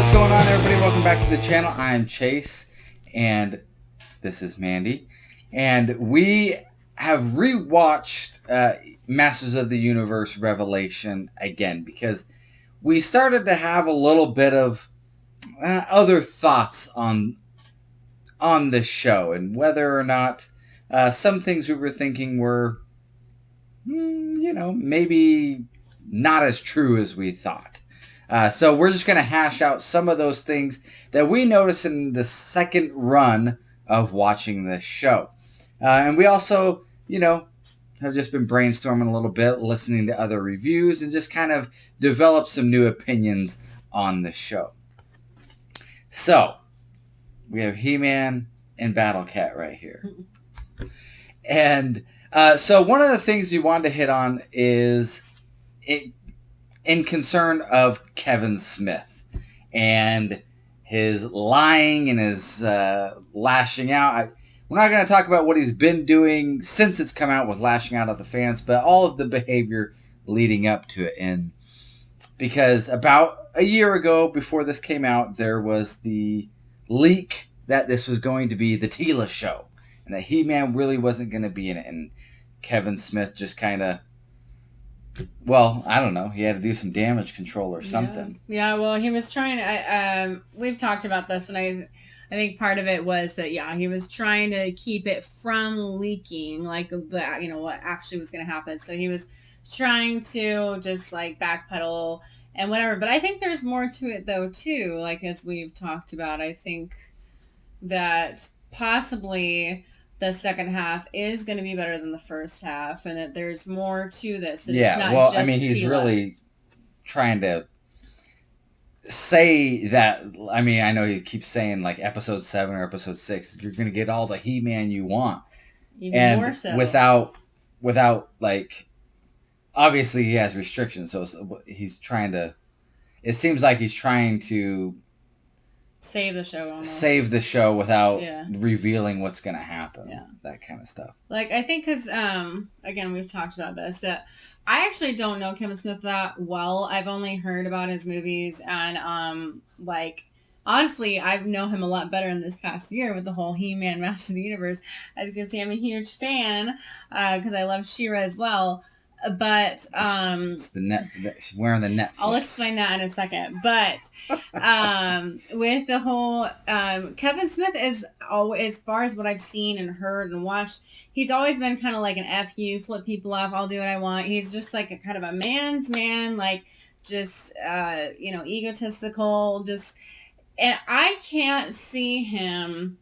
What's going on, everybody? Welcome back to the channel. I'm Chase, and this is Mandy. And we have rewatched Masters of the Universe Revelation again because we started to have a little bit of other thoughts on the show and whether or not some things we were thinking were, maybe not as true as we thought. So we're just going to hash out some of those things that we noticed in the second run of watching this show. And we also, have just been brainstorming a little bit, listening to other reviews, and just kind of develop some new opinions on the show. So, we have Heman and Battle Cat right here. And so one of the things we wanted to hit on is in concern of Kevin Smith and his lying and his lashing out. We're not going to talk about what he's been doing since it's come out with lashing out at the fans, but all of the behavior leading up to it. And because about a year ago, before this came out, there was the leak that this was going to be the Tila show and that He-Man really wasn't going to be in it. And Kevin Smith just kind of, well, I don't know. He had to do some damage control or something. Yeah, well, he was trying. We've talked about this, and I think part of it was that he was trying to keep it from leaking, like what actually was going to happen. So he was trying to just like backpedal and whatever. But I think there's more to it though too. Like as we've talked about, I think that possibly the second half is going to be better than the first half, and that there's more to this. Yeah, it's not well, just I mean, he's Tila. really trying to say that. I mean, I know he keeps saying like episode 7 or episode 6, you're going to get all the He-Man you want, even more so without like, obviously he has restrictions, so he's trying to. It seems like he's trying to save the show almost. Save the show without revealing what's going to happen. Yeah. That kind of stuff. Like, I think because, again, we've talked about this, that I actually don't know Kevin Smith that well. I've only heard about his movies, and, honestly, I know him a lot better in this past year with the whole He-Man Masters of the Universe. As you can see, I'm a huge fan, because I love She-Ra as well. But it's she's wearing the Netflix. I'll explain that in a second. But with the whole Kevin Smith is always, as far as what I've seen and heard and watched, he's always been kind of like an F you, flip people off, I'll do what I want. He's just like a kind of a man's man, like just egotistical, and I can't see him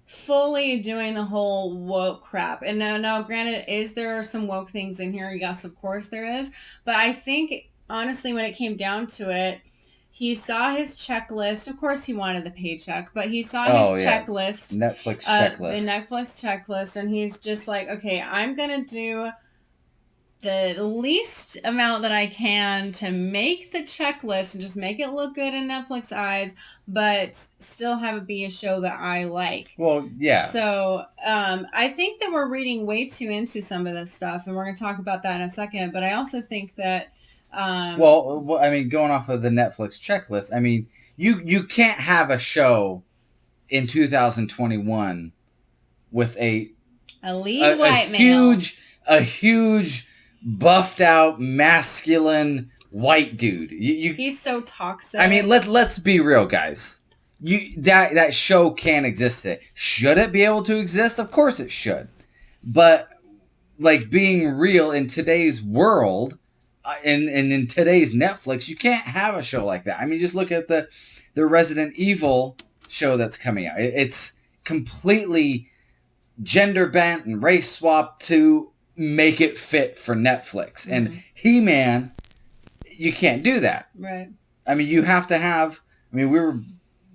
fully doing the whole woke crap. And now granted, is there some woke things in here? Yes, of course there is. But I think, honestly, when it came down to it, he saw his checklist. Of course, he wanted the paycheck, but he saw his checklist. Netflix checklist. The Netflix checklist. And he's just like, okay, I'm going to do the least amount that I can to make the checklist and just make it look good in Netflix eyes, but still have it be a show that I like. Well, yeah. So I think that we're reading way too into some of this stuff, and we're going to talk about that in a second. But I also think that... well, I mean, going off of the Netflix checklist, I mean, you can't have a show in 2021 with a lead white male. A huge buffed out masculine white dude. He's so toxic. I mean, let's be real, guys. That show can't exist today. Should it be able to exist? Of course it should. But like being real in today's world, and in today's Netflix, you can't have a show like that. I mean, just look at the Resident Evil show that's coming out. It's completely gender bent and race swapped to make it fit for Netflix. Mm-hmm. And He-Man, you can't do that. Right. I mean, you have to have... I mean, we were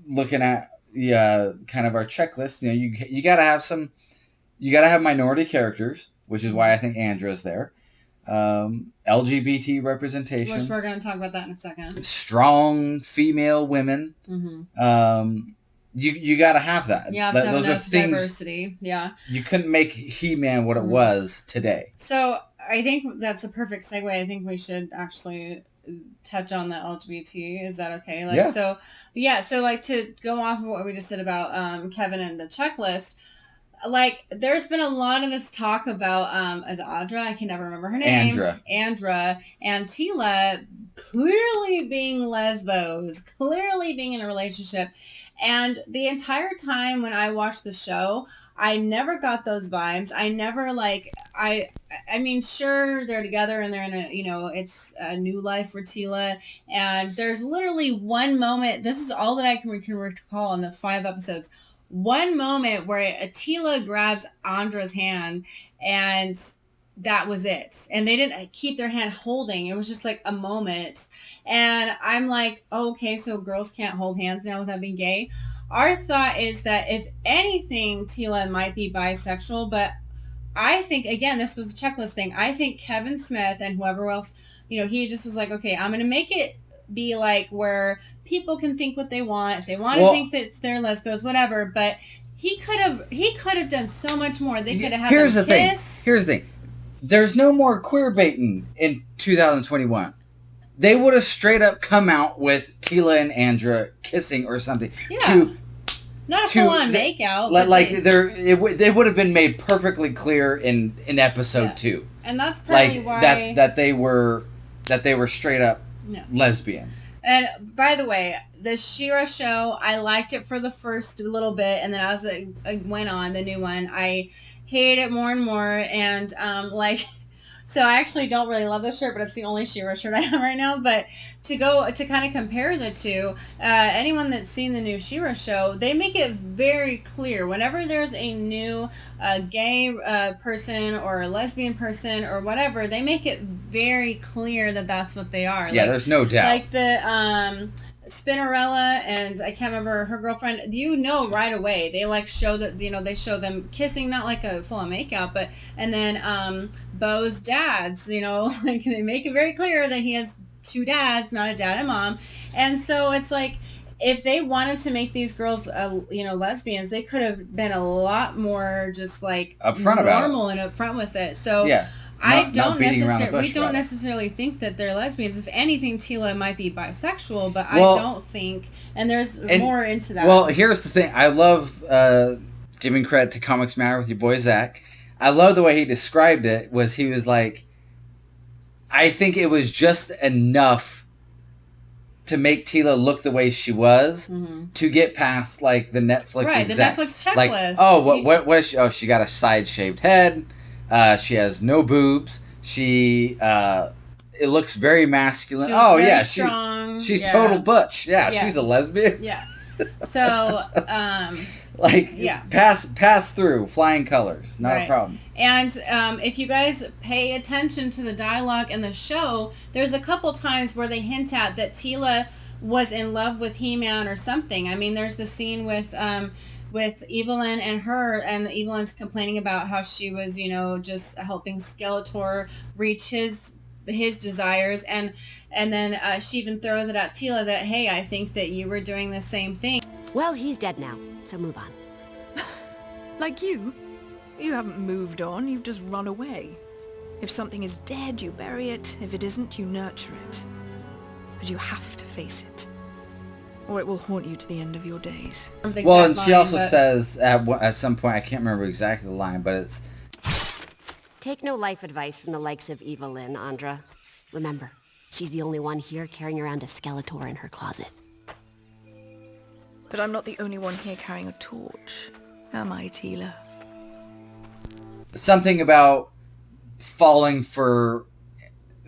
looking at kind of our checklist. You got to have some... You got to have minority characters, which is why I think Andra's there. LGBT representation. Which we're going to talk about that in a second. Strong female women. Mm-hmm. You got to have that. You have to have enough diversity. Yeah. You couldn't make He-Man what it was today. So I think that's a perfect segue. I think we should actually touch on the LGBT. Is that okay? Like, so like to go off of what we just said about Kevin and the checklist, like there's been a lot of this talk about as Audra, I can never remember her name, Andra and Tila clearly being lesbos, clearly being in a relationship. And the entire time when I watched the show, I never got those vibes. I never like I mean, sure, they're together and they're in a, it's a new life for Tila. And there's literally one moment, this is all that I can recall in the 5 episodes, one moment where Tila grabs Andra's hand and that was it. And they didn't keep their hand holding. It was just like a moment. And I'm like, oh, okay, so girls can't hold hands now without being gay. Our thought is that if anything, Tila might be bisexual, but I think, again, this was a checklist thing. I think Kevin Smith and whoever else, he just was like, okay, I'm going to make it be like where people can think what they want. If they want to think that they're lesbians, whatever. But he could have done so much more. They could have had Here's the thing. There's no more queer baiting in 2021. They would have straight up come out with Tila and Andra kissing or something. Yeah. Not a full-on make-out. They would have been made perfectly clear in episode 2. And that's probably why that they were straight up lesbian. And by the way, the She-Ra show, I liked it for the first little bit, and then as it went on, the new one, I hated it more and more. And so I actually don't really love this shirt, but it's the only She-Ra shirt I have right now. But to kind of compare the two, anyone that's seen the new She-Ra show, they make it very clear whenever there's a new gay person or a lesbian person or whatever, they make it very clear that that's what they are. Yeah, there's no doubt. Like the Spinnerella and I can't remember her girlfriend, right away. They show that, they show them kissing, not like a full on makeout, but, and then Beau's dads, they make it very clear that he has 2 dads, not a dad and mom. And so it's like, if they wanted to make these girls, lesbians, they could have been a lot more just like upfront normal and upfront with it. So yeah. We don't necessarily think that they're lesbians. If anything, Tila might be bisexual, but I don't think, and there's more into that. Well, here's the thing. I love giving credit to Comics Matter with your boy Zach. I love the way he described it. He was like, I think it was just enough to make Tila look the way she was to get past like the Netflix execs. The Netflix checklist. Like, what is she? Oh, she got a side shaved head. She has no boobs. She it looks very masculine. Strong. She's total butch. Yeah, she's a lesbian. Yeah. So pass through flying colors, not a problem. And if you guys pay attention to the dialogue in the show, there's a couple times where they hint at that Tila was in love with He-Man or something. I mean, there's the scene with Evelyn and her, and Evelyn's complaining about how she was, just helping Skeletor reach his desires, and then she even throws it at Tila that, hey, I think that you were doing the same thing. Well, he's dead now, so move on. Like you? You haven't moved on, you've just run away. If something is dead, you bury it. If it isn't, you nurture it. But you have to face it, or it will haunt you to the end of your days. Well, and she also says at some point, I can't remember exactly the line, but it's... Take no life advice from the likes of Evelyn, Andra. Remember, she's the only one here carrying around a Skeletor in her closet. But I'm not the only one here carrying a torch, am I, Tila? Something about falling for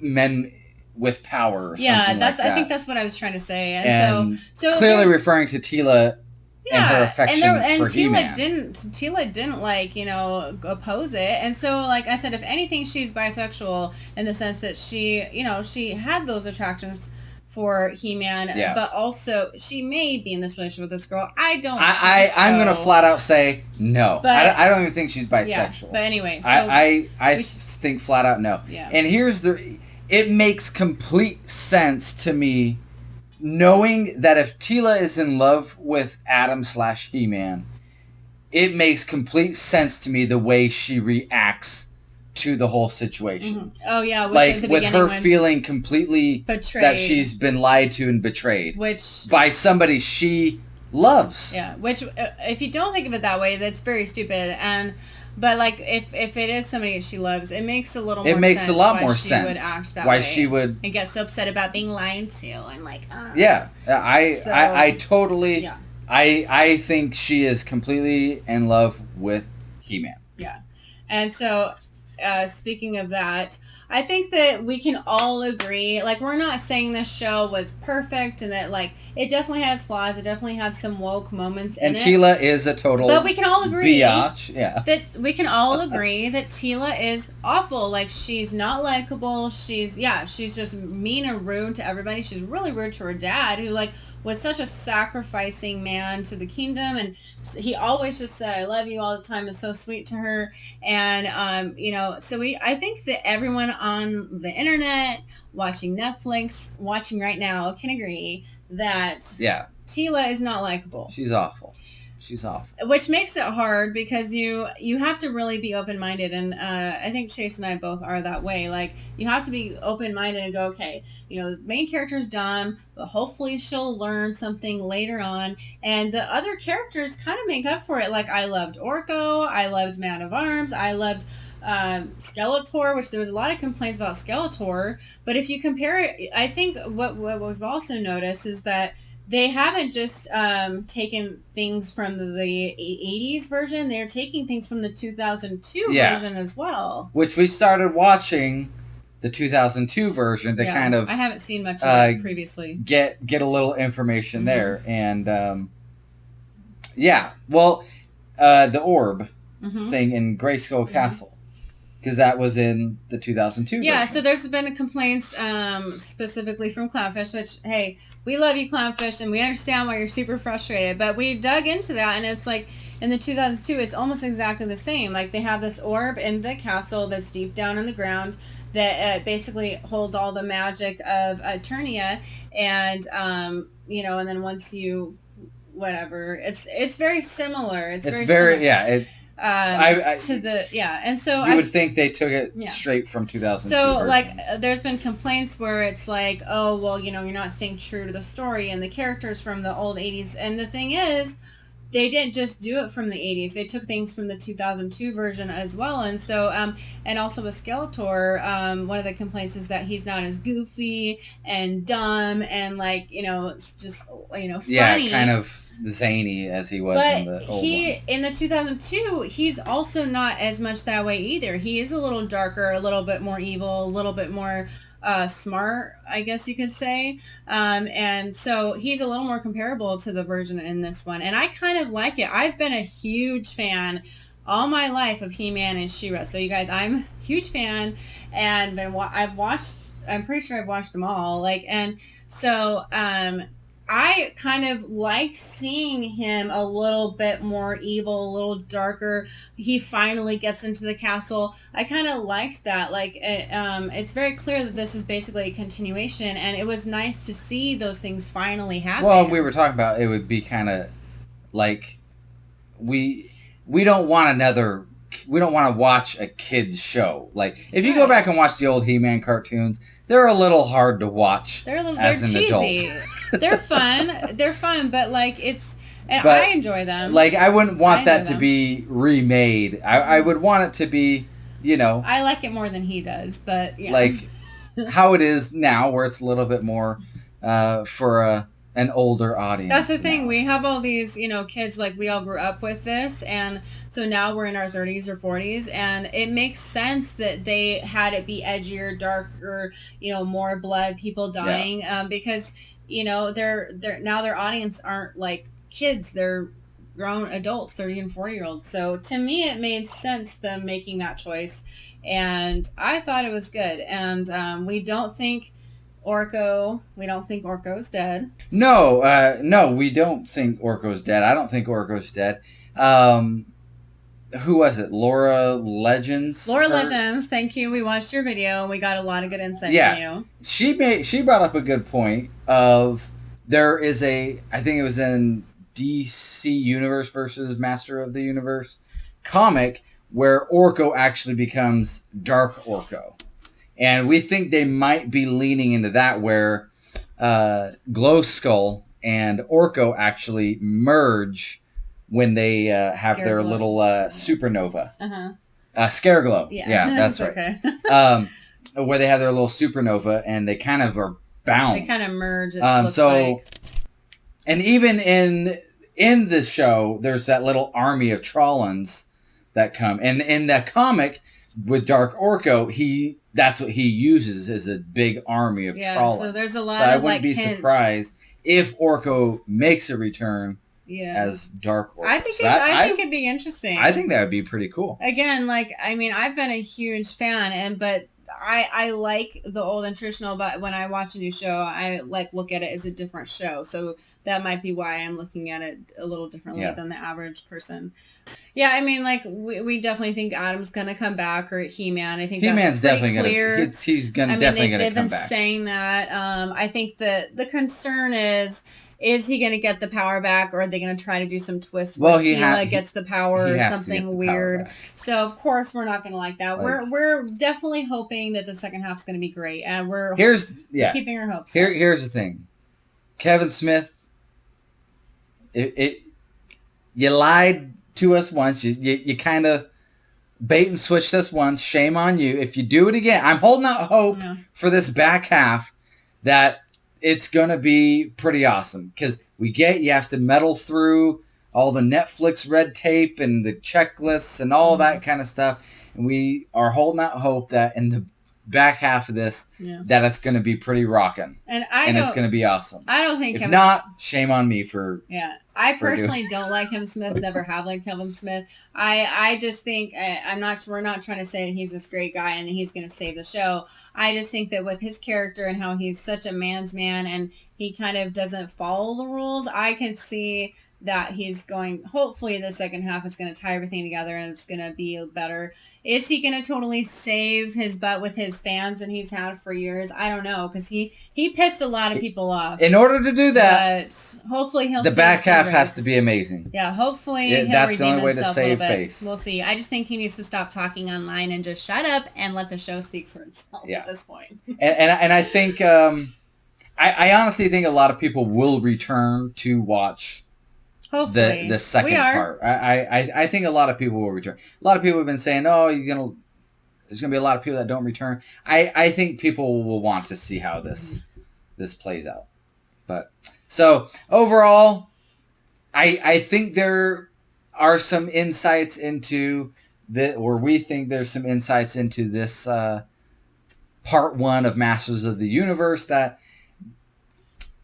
men with power or something like that. I think that's what I was trying to say. And so clearly referring to Tila and her affection for He-Man. Tila didn't oppose it. And so, like I said, if anything, she's bisexual in the sense that she had those attractions for He-Man, but also she may be in this relationship with this girl. I'm gonna flat out say no. But I don't even think she's bisexual. Yeah, but anyway, so I think flat out no. Yeah. And it makes complete sense to me, knowing that if Tila is in love with Adam / He-Man, it makes complete sense to me the way she reacts to the whole situation. Oh yeah, with her feeling completely betrayed, that she's been lied to and betrayed, which by somebody she loves. Yeah, which if you don't think of it that way, that's very stupid. But like if it is somebody that she loves, it makes a little. It makes a lot more sense. Would act that why way she would and get so upset about being lied to and like. Yeah, I totally. Yeah. I think she is completely in love with He-Man. Yeah, and so speaking of that, I think that we can all agree, like, we're not saying this show was perfect and that, like, it definitely has flaws. It definitely had some woke moments in it. And Teela is a total But we can all agree biatch. Yeah. that Teela is awful. Like, she's not likable. She's just mean and rude to everybody. She's really rude to her dad, who, like, was such a sacrificing man to the kingdom, and he always just said, "I love you" all the time. It's so sweet to her, and I think that everyone on the internet, watching Netflix, watching right now, can agree that Teela is not likable. She's awful. She's awful. Which makes it hard because you have to really be open-minded, and I think Chase and I both are that way. Like, you have to be open-minded and go, okay, the main character's dumb, but hopefully she'll learn something later on, and the other characters kind of make up for it. Like, I loved Orco, I loved Man of Arms, I loved Skeletor, which there was a lot of complaints about Skeletor, but if you compare it, I think what we've also noticed is that they haven't just taken things from the 80s version. They're taking things from the 2002 version as well. Which we started watching the 2002 version to kind of... I haven't seen much of it previously. Get a little information there. And, the orb thing in Grayskull Castle. Because that was in the 2002 version. So there's been complaints specifically from Clownfish, which, hey, we love you, Clownfish, and we understand why you're super frustrated. But we dug into that, and it's like, in the 2002, it's almost exactly the same. Like, they have this orb in the castle that's deep down in the ground that basically holds all the magic of Eternia. And, and then once you... whatever. It's very similar. It's very similar. And so you would think they took it straight from 2002. So like, there's been complaints where it's like, oh well, you're not staying true to the story and the characters from the old 80s. And the thing is, they didn't just do it from the 80s. They took things from the 2002 version as well. And so, and also with Skeletor, one of the complaints is that he's not as goofy and dumb and like, just, funny. Yeah, kind of zany as he was in the old one. In the 2002, he's also not as much that way either. He is a little darker, a little bit more evil, a little bit more smart, I guess you could say. And so he's a little more comparable to the version in this one. And I kind of like it. I've been a huge fan all my life of He-Man and She-Ra. So you guys, I'm a huge fan, and I'm pretty sure I've watched them all. And so, I kind of liked seeing him a little bit more evil, a little darker. He finally gets into the castle. I kind of liked that. It's very clear that this is basically a continuation, and it was nice to see those things finally happen. Well, we were talking about it would be kind of like we don't want to watch a kid's show. Like, if you go back and watch the old He-Man cartoons, they're a little hard to watch they're cheesy. Adult. They're fun, but I enjoy them. Like, I wouldn't want that to be remade. I would want it to be, I like it more than he does, but yeah. Like, how it is now, where it's a little bit more for an older audience. That's the thing. We have all these, kids, like, we all grew up with this, and so now we're in our 30s or 40s, and it makes sense that they had it be edgier, darker, more blood, people dying, because, they're now their audience aren't like kids, they're grown adults, 30 and 40-year-olds. So to me, it made sense them making that choice, and I thought it was good. And we don't think Orco's dead. No, we don't think Orco's dead. I don't think Orco's dead. Who was it? Laura Legends? Legends, thank you. We watched your video and we got a lot of good insight from you. She brought up a good point of there is I think it was in DC Universe versus Master of the Universe comic where Orco actually becomes Dark Orco. And we think they might be leaning into that, where Glow Skull and Orco actually merge when they have their little supernova. Scareglow. Yeah, that's right. Okay. Where they have their little supernova, and they kind of are bound. They kind of merge. It looks like. And even in the show, there's that little army of Trollans that come. And in that comic with Dark Orco, that's what he uses, is a big army of Trollans. So there's a lot of I wouldn't be surprised if Orco makes a return as Dark Orco. I think it'd be interesting. I think that would be pretty cool. Again, I've been a huge fan, but I like the old and traditional, but when I watch a new show, I look at it as a different show. So that might be why I'm looking at it a little differently than the average person. Yeah, I mean, we definitely think Adam's gonna come back, or He-Man. I think He-Man's definitely clear. Gonna. He's gonna definitely gonna come back. They've been saying that. I think the concern is he going to get the power back, or are they going to try to do some twist where Tila gets the power or something weird? So of course we're not going to like that. We're definitely hoping that the second half's going to be great, and we're keeping our hopes. Here's the thing, Kevin Smith. You lied to us once. You kind of bait and switched us once. Shame on you. If you do it again, I'm holding out hope for this back half that it's going to be pretty awesome, because you have to meddle through all the Netflix red tape and the checklists and all that kind of stuff. And we are holding out hope that in the back half of this, that it's going to be pretty rocking. And it's going to be awesome. I don't think... If not, shame on me for... Yeah. I personally don't like Kevin Smith, never have liked Kevin Smith. I just think, we're not trying to say that he's this great guy and he's going to save the show. I just think that with his character and how he's such a man's man and he kind of doesn't follow the rules, I can see that he's going, hopefully the second half is going to tie everything together and it's going to be better. Is he going to totally save his butt with his fans that he's had for years? I don't know, because he pissed a lot of people off. In order to do that, but hopefully he'll the back half has to be amazing. Yeah, hopefully he'll that's the redeem only way to himself save a little bit. face. We'll see. I just think he needs to stop talking online and just shut up and let the show speak for itself at this point. And I think I honestly think a lot of people will return to watch hopefully the second part. I think a lot of people will return. A lot of people have been saying, there's gonna be a lot of people that don't return. I think people will want to see how this plays out. But so overall, I think there are some insights into we think there's some insights into this part 1 of Masters of the Universe that,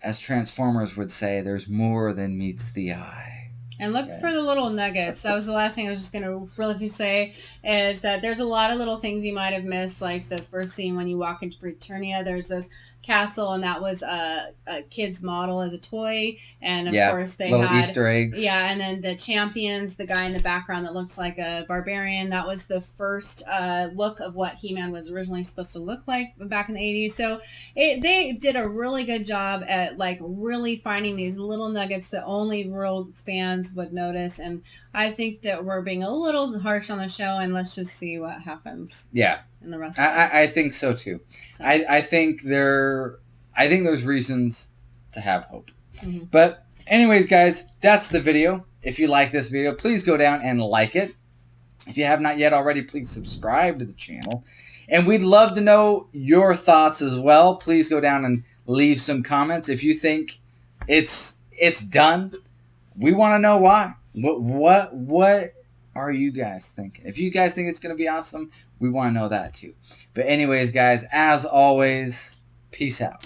as Transformers would say, there's more than meets the eye. And look for the little nuggets. That was the last thing I was just going to really say, is that there's a lot of little things you might have missed, like the first scene when you walk into Britannia, there's this castle, and that was a kid's model as a toy, and of course they little had Easter eggs. Yeah, and then the champions, the guy in the background that looks like a barbarian, that was the first look of what He-Man was originally supposed to look like back in the 80s. So they did a really good job at really finding these little nuggets that only real fans would notice, and I think that we're being a little harsh on the show, and let's just see what happens. Yeah. In the rest I think so too. So. I think there's reasons to have hope. Mm-hmm. But anyways, guys, that's the video. If you like this video, please go down and like it. If you have not yet already, please subscribe to the channel. And we'd love to know your thoughts as well. Please go down and leave some comments. If you think it's done, we want to know why. What are you guys thinking? If you guys think it's going to be awesome, we want to know that too. But anyways, guys, as always, peace out.